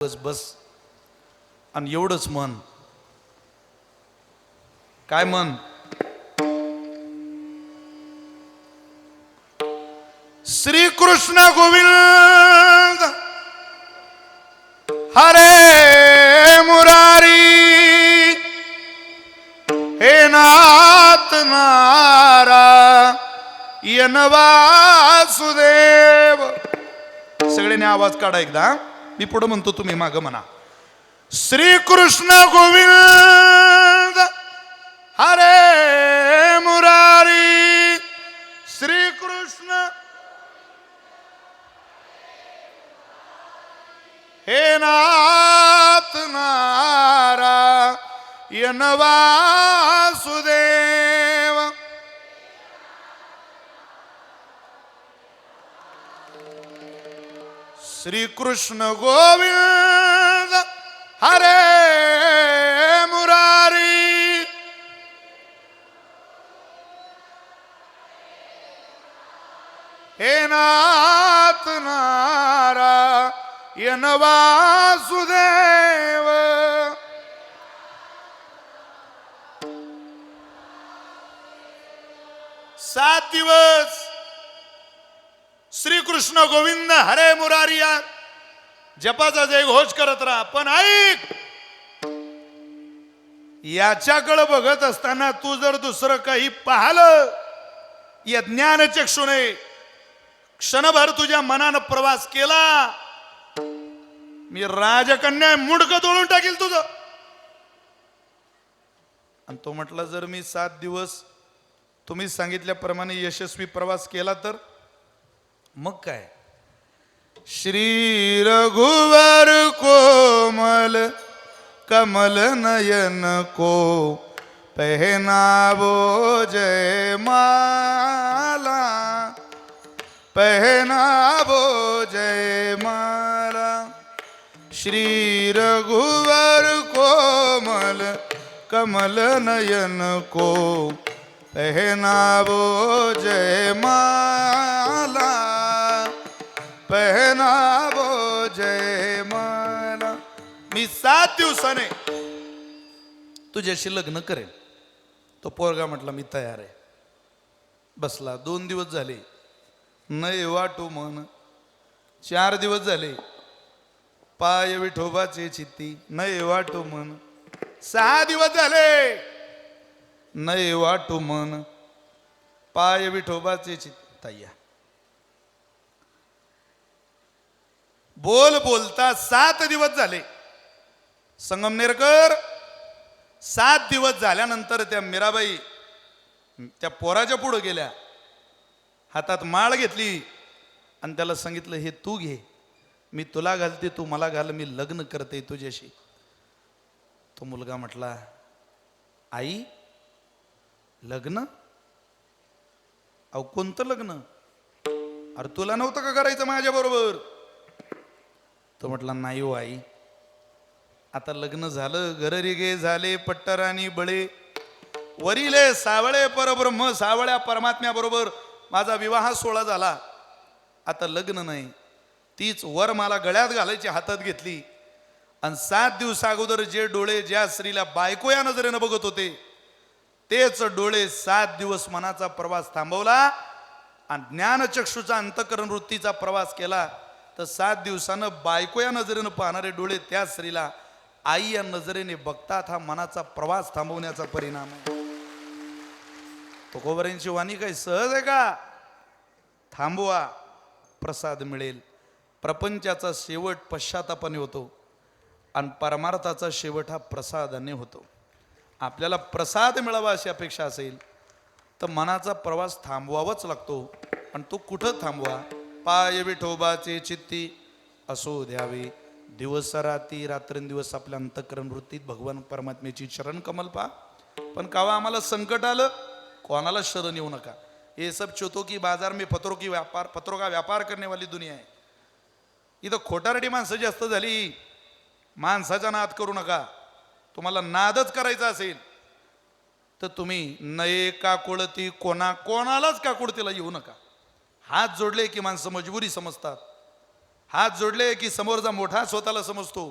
बस बस आणि एवढंच मन. काय मन? श्री कृष्ण गोविंद हरे मुरारी हे नाथ नारायण वासुदेव. सगळ्यांनी आवाज काढा एकदा. मी पुढे म्हणतो, तुम्ही मागं म्हणा. श्री कृष्ण गोविंद हरे मुरारी. श्री कृष्ण हे नाथ नारायण वासुदेव. श्री कृष्ण गोविंद हरे मुरारी. हे नाथ नारायण वासुदेव. 7 दिवस श्री कृष्ण गोविंद हरे मुरारी या जपाचा जय घोष करत राहा. पण ऐक, याच्याकडे बघत असताना तू जर दुसरं काही पाहिलं, या ज्ञानचक्षुने क्षणभर तुझ्या मनानं प्रवास केला, मी राजकन्या मुंडकं तोडून टाकील तुझं. आणि तो म्हटला, जर मी 7 दिवस तुम्ही सांगितल्याप्रमाणे यशस्वी प्रवास केला तर मग काय. श्री रघुवर कोमल कमल नयन को पहनावो जय माला. पहनावो जय माला. श्री रघुवर कोमल कमल नयन को पहनावो जय माला. पहनावो जय माला. मी 7 दिवसाने तुझ्याशी लग्न करेन. तो पोरगा म्हटला, मी तयार आहे. बसला. 2 दिवस झाले, नाही वाटू मन. 4 दिवस झाले, पाय विठोबाचे चित्ती, नाही वाटू मन. 6 दिवस झाले, नाही वाटू मन, पाय विठोबाचे चित्ती. तय्या बोल बोलता 7 दिवस झाले. संगमनेरकर 7 दिवस झाल्यानंतर त्या मीराबाई त्या पोराच्या पुढे गेल्या, हातात माळ घेतली आणि त्याला सांगितलं, हे तू घे, मी तुला घालते, तू मला घाल, मी लग्न करते तुझ्याशी. तो मुलगा म्हटला, आई लग्न? अहो कोणतं लग्न? अरे तुला नव्हतं का करायचं माझ्या बरोबर? तो म्हटला, नाही हो आई, आता लग्न झालं, घररिगे झाले, पट्टराणी बळे वरिले सावळे परब्रह्म सावळ्या परमात्म्या बरोबर माझा विवाह सोहळा झाला. आता लग्न नाही. तीच वर मला गळ्यात घालायची हातात घेतली. आणि 7 दिवस अगोदर जे डोळे ज्या स्त्रीला बायको या नजरेनं बघत होते, तेच डोळे 7 दिवस मनाचा प्रवास थांबवला आणि ज्ञानचक्षुचा अंतःकरण वृत्तीचा प्रवास केला. तर 7 दिवसानं बायको या नजरेनं पाहणारे डोळे त्या स्त्रीला आई या नजरेने बघतात. हा मनाचा प्रवास थांबवण्याचा परिणाम आहे. तुकोबारायांची वाणी काही सहज आहे का? थांबवा, प्रसाद मिळेल. प्रपंचाचा शेवट पश्चातापाने होतो आणि परमार्थाचा शेवट हा प्रसादाने होतो. आपल्याला प्रसाद मिळावा अशी अपेक्षा असेल तर मनाचा प्रवास थांबवावाच लागतो. आणि तो कुठं थांबवा? पाय विठोबाचे चित्ती असो द्यावे. दिवस राती रात्रंदिवस आपल्या अंतःकरण वृत्तीत भगवान परमात्म्याची चरण कमल पहा. पण कावा आम्हाला संकट आलं, कोणाला शरण येऊ नका. ये सब चोतो की बाजार में पत्रों का व्यापार करने वाली दुनिया आहे. इथं खोटारडी माणसं जास्त झाली. माणसाचा नाद करू नका. तुम्हाला नादच करायचा असेल तर तुम्ही नये काकुळती कोणालाच काकुळतीला येऊ नका. हात जोडले की माणसं मजबुरी समजतात. हात जोडले की समोरचा मोठा स्वतःला समजतो